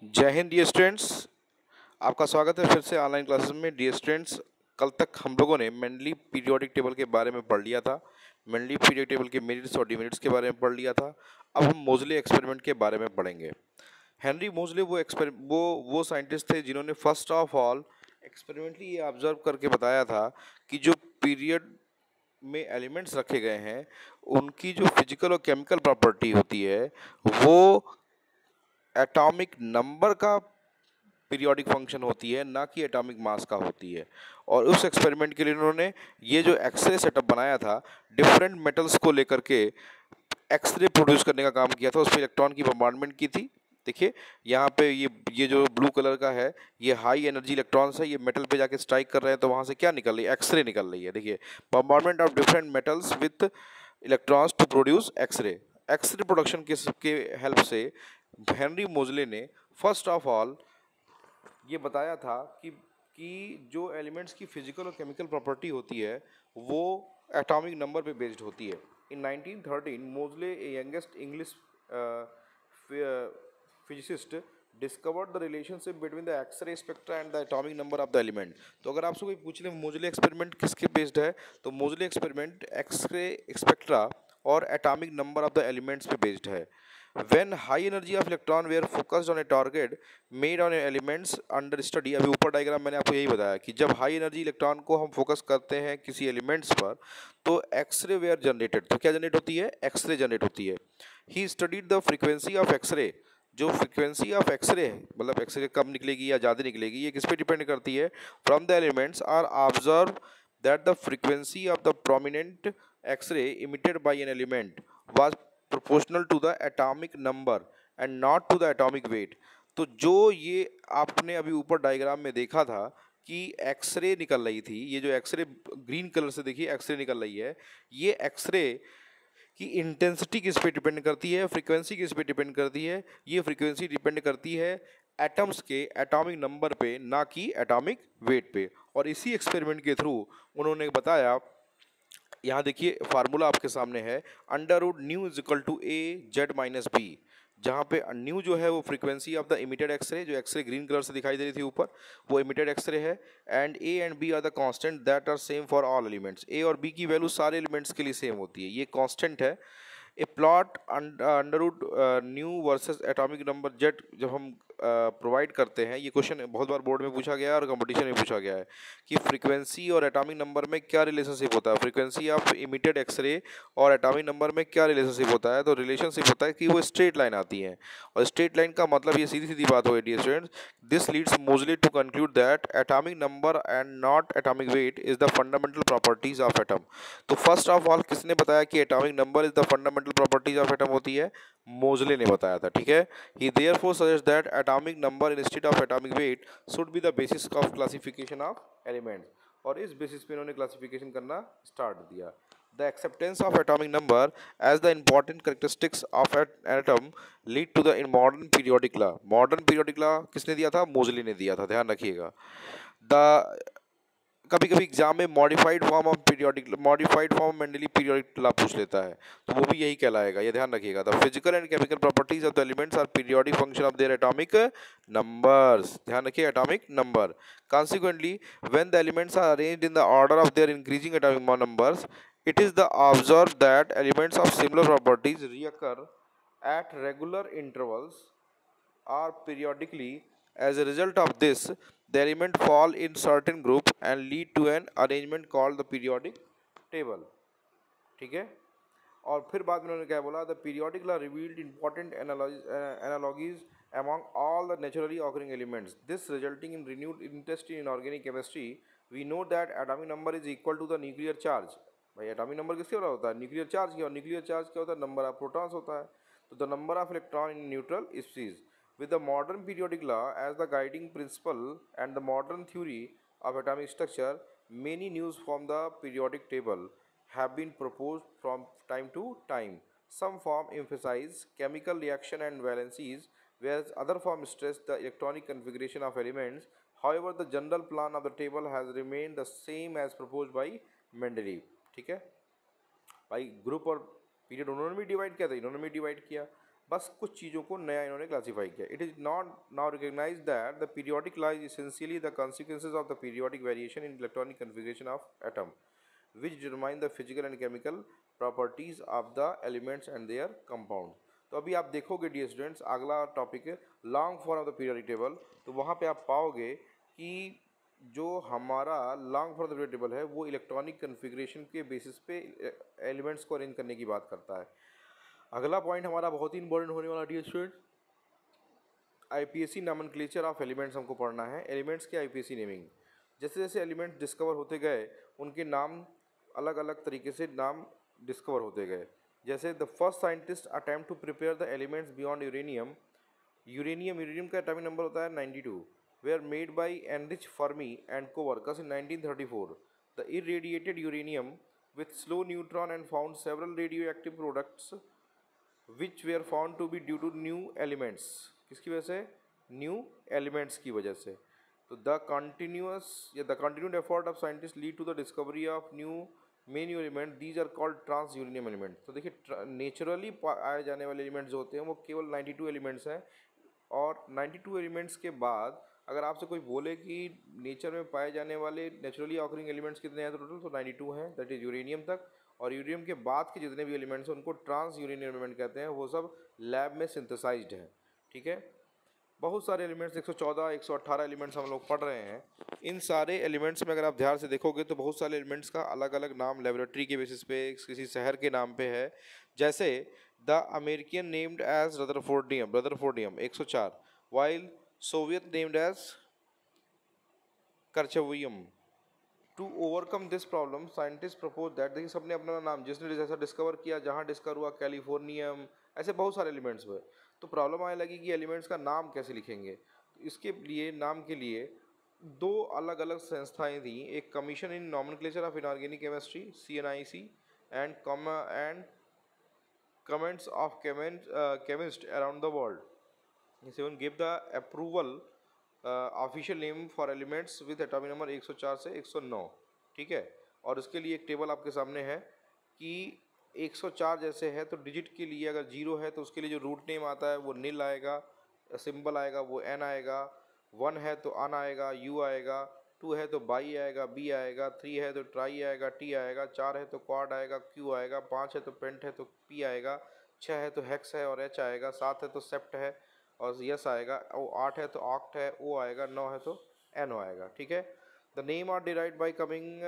जय Hind dear students. आपका स्वागत है फिर से ऑनलाइन क्लासेस में। डियर स्टूडेंट्स, कल तक हम लोगों ने मेनली पीरियोडिक टेबल के बारे में पढ़ लिया था। मेनली पीरियोडिक टेबल के मेरिट्स और डिमेरिट्स के बारे में पढ़ लिया था। अब हम मोजले एक्सपेरिमेंट के बारे में पढ़ेंगे। हेनरी मोजले वो साइंटिस्ट थे जिन्होंने फर्स्ट ऑफ ऑल एक्सपेरिमेंटली ये ऑब्जर्व करके बताया था कि जो पीरियड में एलिमेंट्स रखे गए हैं उनकी जो फिजिकल और केमिकल प्रॉपर्टी होती है वो एटॉमिक नंबर का पीरियोडिक फंक्शन होती है, ना कि एटॉमिक मास का होती है। और उस एक्सपेरिमेंट के लिए उन्होंने ये जो एक्सरे सेटअप बनाया था, डिफरेंट मेटल्स को लेकर के एक्सरे प्रोड्यूस करने का काम किया था। उस पर इलेक्ट्रॉन की बम्बार्डमेंट की थी। देखिए यहाँ पे ये जो ब्लू कलर का है, ये हाई एनर्जी इलेक्ट्रॉन्स है। ये मेटल पे जाके स्ट्राइक कर रहे हैं तो वहाँ से क्या निकल रही है? एक्सरे निकल रही है। देखिए, bombardment of different metals with electrons to produce x ray. X ray production के हेल्प से हेनरी मोजले ने फर्स्ट ऑफ ऑल ये बताया था कि जो एलिमेंट्स की फिजिकल और केमिकल प्रॉपर्टी होती है वो एटॉमिक नंबर पे बेस्ड होती है। In 1913 Moseley, a youngest English physicist, discovered the relationship between the x-ray spectra and the atomic number of the element. तो अगर आपसे कोई पूछ ले मोजले एक्सपेरिमेंट किसके बेस्ड है, तो मोजले एक्सपेरिमेंट एक्सरे स्पेक्ट्रा और atomic number of the elements पे बेस्ड है। When high energy of electron were focused on a target made on elements under study, अभी ऊपर डायग्राम मैंने आपको यही बताया कि जब हाई एनर्जी इलेक्ट्रॉन को हम फोकस करते हैं किसी एलिमेंट्स पर तो एक्सरे वेयर जनरेटेड। तो क्या जनरेट होती है? एक्सरे जनरेट होती है। He studied the frequency of x ray. जो फ्रीक्वेंसी ऑफ एक्सरे है, मतलब एक्सरे कब निकलेगी या ज़्यादा निकलेगी, ये किस पे डिपेंड करती है? From the elements are observe that the frequency of the prominent x ray emitted by an element was proportional to the atomic number and not to the atomic weight। तो जो ये आपने अभी ऊपर डायग्राम में देखा था कि एक्सरे निकल रही थी, ये जो एक्सरे ग्रीन कलर से देखिए एक्सरे निकल रही है, ये एक्सरे की इंटेंसिटी किस पे डिपेंड करती है? फ्रीक्वेंसी किस पे डिपेंड करती है? ये फ्रीक्वेंसी डिपेंड करती है एटम्स के एटॉमिक नंबर पे, ना कि एटॉमिक वेट पे। और इसी एक्सपेरिमेंट के थ्रू उन्होंने बताया, यहाँ देखिए फार्मूला आपके सामने है, under root nu is equal to a z minus b. जहाँ पे न्यू जो है वो frequency of the emitted x-ray, जो एक्सरे ग्रीन कलर से दिखाई दे रही थी ऊपर, वो इमिटेड एक्सरे है। And a and b are the constant that are same for all elements. A और बी की वैल्यू सारे एलिमेंट्स के लिए सेम होती है, ये कांस्टेंट है। A plot under root nu versus atomic number Z जब हम प्रोवाइड करते हैं, ये क्वेश्चन बहुत बार बोर्ड में पूछा गया है और कंपटीशन में पूछा गया है कि फ्रीक्वेंसी और एटॉमिक नंबर में क्या रिलेशनशिप होता है? फ्रीक्वेंसी ऑफ इमिटेड एक्सरे और एटॉमिक नंबर में क्या रिलेशनशिप होता है? तो रिलेशनशिप होता है कि वो स्ट्रेट लाइन आती है। और स्ट्रेट लाइन का मतलब ये सीधी सीधी बात हो, dear students, this leads mostly to conclude that atomic number and not atomic weight is the fundamental properties of atom. तो फर्स्ट ऑफ ऑल किसने बताया कि atomic number is the fundamental properties of atom होती है? Moseley ने बताया था, ठीक है। He therefore suggest that atomic number instead of atomic weight should be the basis of classification of elements. और इस बेसिस पे इन्होंने क्लासिफिकेशन करना स्टार्ट दिया। The acceptance of atomic number as the important characteristics of atom lead to the in modern periodic law. Modern periodic law किसने दिया था? मोजले ने दिया था, ध्यान रखिएगा। द कभी कभी एग्जाम में modified form Mendeley periodic law पूछ लेता है, तो वो भी यही कहलाएगा, ये ध्यान रखिएगा। The physical and chemical properties of the elements are periodic function of their atomic numbers. ध्यान रखिए, atomic number. Consequently when the elements are arranged in the order of their increasing atomic numbers, it is the observed that elements of similar properties reoccur at regular intervals or periodically. As a result of this, the element fall in certain group and lead to an arrangement called the periodic table। ठीक है। और फिर बाद में उन्होंने क्या बोला? The periodic law revealed important analogies among all the naturally occurring elements, this resulting in renewed interest in organic chemistry। we know that atomic number is equal to the nuclear charge। भाई atomic number किसके बराबर होता है? Nuclear charge की। और nuclear charge क्या होता है? नंबर ऑफ प्रोटॉन्स होता है। तो the number of electron in neutral species. with the modern periodic law as the guiding principle and the modern theory of atomic structure, many news from the periodic table have been proposed from time to time. Some form emphasize chemical reaction and valencies, whereas other form stress the electronic configuration of elements। However, the general plan of the table has remained the same as proposed by Mendeleev। ठीक है भाई, group और period उन्होंने भी divide किया था, इन्होंने भी डिवाइड किया। बस कुछ चीज़ों को नया इन्होंने क्लासीफाई किया. It is not now recognize that the periodic lies essentially the consequences of the periodic variation in electronic configuration of atom which determine the physical and chemical properties of the elements and their compound. तो अभी आप देखोगे dear students, अगला topic है long form of the periodic table. तो वहाँ पे आप पाओगे कि जो हमारा long form of the periodic table है वो इलेक्ट्रॉनिक कन्फिग्रेशन के बेसिस पे एलिमेंट्स को अरेंज करने की बात करता है. अगला पॉइंट हमारा बहुत ही इंपॉर्टेंट होने वाला dear students, IUPAC nomenclature of elements हमको पढ़ना है. एलिमेंट्स के आईपीएसी नेमिंग, जैसे जैसे एलिमेंट्स डिस्कवर होते गए उनके नाम अलग अलग तरीके से नाम डिस्कवर होते गए. जैसे the first scientist attempt to prepare the elements beyond uranium. Uranium का एटॉमिक नंबर होता है 92. They are made by Enrico Fermi and coworkers in 1934. They irradiated uranium with slow neutron and found several radioactive products which were found to be due to new elements. किसकी वजह से? New elements की वजह से. तो the continued effort of scientist lead to the discovery of new man element. These are called transuranium element. तो देखिए naturally पाए जाने वाले एलिमेंट्स जो होते हैं वो केवल 92 एलिमेंट्स हैं. और 92 एलिमेंट्स के बाद अगर आपसे कोई बोले कि नेचर में पाए जाने वाले नेचुरली ऑकरिंग एलिमेंट्स कितने हैं, तो टोटल तो 92 हैं, दैट इज यूरेनियम तक. और यूरेनियम के बाद के जितने भी एलिमेंट्स हैं उनको ट्रांस यूरेनियम एलिमेंट कहते हैं. वो सब लैब में सिंथेसाइज्ड हैं. ठीक है, बहुत सारे एलिमेंट्स 114 118 एलिमेंट्स हम लोग पढ़ रहे हैं. इन सारे एलिमेंट्स में अगर आप ध्यान से देखोगे तो बहुत सारे एलिमेंट्स का अलग अलग नाम लेबोरेटरी के बेसिस पे किसी शहर के नाम पे है. जैसे the American named as rutherfordium 104, while Soviet named as kurchatovium. To overcome this problem scientist propose that, देखिए सबने अपना नाम जिसने जैसा डिस्कवर किया, जहाँ डिस्कवर हुआ कैलिफोर्नियम, ऐसे बहुत सारे एलिमेंट्स हुए. तो प्रॉब्लम आने लगी कि एलिमेंट्स का नाम कैसे लिखेंगे. तो इसके लिए नाम के लिए दो अलग अलग संस्थाएं थी. एक commission in nomenclature of inorganic chemistry CNIC and comments of chemist around the world. Seven gave the approval official name for elements with atomic number 104 से 109. ठीक है, और इसके लिए एक टेबल आपके सामने है कि 104 जैसे है तो डिजिट के लिए अगर 0 है तो उसके लिए जो रूट नेम आता है वो नील आएगा, सिंबल आएगा वो N आएगा, 1 है तो अन आएगा, U आएगा, 2 है तो बाई आएगा, B आएगा, 3 है तो ट्राई आएगा, T आएगा, 4 है तो क्वाड आएगा, Q आएगा, 5 है तो पेंट है तो P आएगा, 6 है तो हेक्स है और H आएगा, 7 है तो सेप्ट है और यस आएगा, वो 8 है तो ऑक्ट है, O आएगा, 9 है तो NO आएगा. ठीक है, the name are derived by coming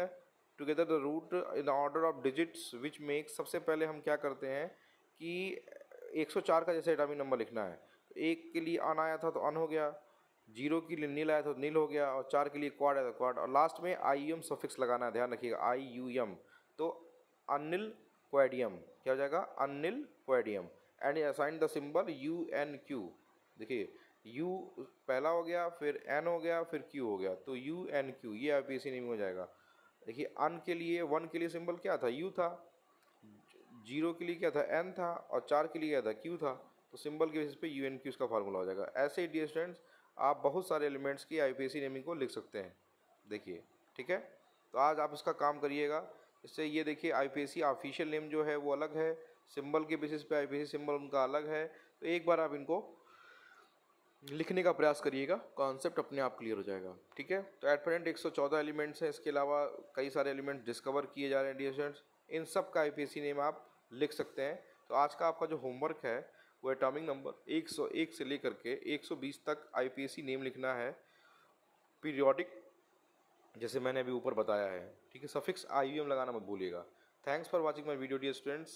together the root in order of digits which make. सबसे पहले हम क्या करते हैं कि 104 का जैसे एटॉमिक नंबर लिखना है तो 1 के लिए अन आया था तो अन हो गया, 0 के लिए नील आया था तो नील हो गया, और 4 के लिए क्वाड आया था क्वाड, और लास्ट में IUM सफिक्स लगाना है, ध्यान रखिएगा IUM. तो अनिल क्वाडियम क्या हो जाएगा? Unnilquadium. And assign the symbol UNQ. देखिए U पहला हो गया, फिर N हो गया, फिर Q हो गया, तो UNQ ये IPC नेम हो जाएगा. देखिए अन के लिए 1 के लिए सिंबल क्या था? U था, 0 के लिए क्या था? N था, और 4 के लिए क्या था? Q था. तो सिंबल के बेसिस पे UNQ इसका फार्मूला हो जाएगा. ऐसे ही डियर स्टूडेंट्स आप बहुत सारे एलिमेंट्स की IPC नेमिंग को लिख सकते हैं. देखिए ठीक है, तो आज आप इसका काम करिएगा. इससे ये देखिए IPC ऑफिशियल नेम जो है वो अलग है, सिंबल के बेसिस पे IPC सिंबल उनका अलग है. तो एक बार आप इनको लिखने का प्रयास करिएगा, कॉन्सेप्ट अपने आप क्लियर हो जाएगा. ठीक है, तो एट प्रेजेंट 114 एलिमेंट्स हैं, इसके अलावा कई सारे एलिमेंट्स डिस्कवर किए जा रहे हैं डियर स्टूडेंट्स. इन सब का IPC नेम आप लिख सकते हैं. तो आज का आपका जो होमवर्क है वो एटॉमिक नंबर 101 से लेकर के 120 तक IPC नेम लिखना है पीरियोडिक, जैसे मैंने अभी ऊपर बताया है. ठीक है, सफिक्स IUM लगाना मत भूलिएगा. Thanks for watching my video dear students.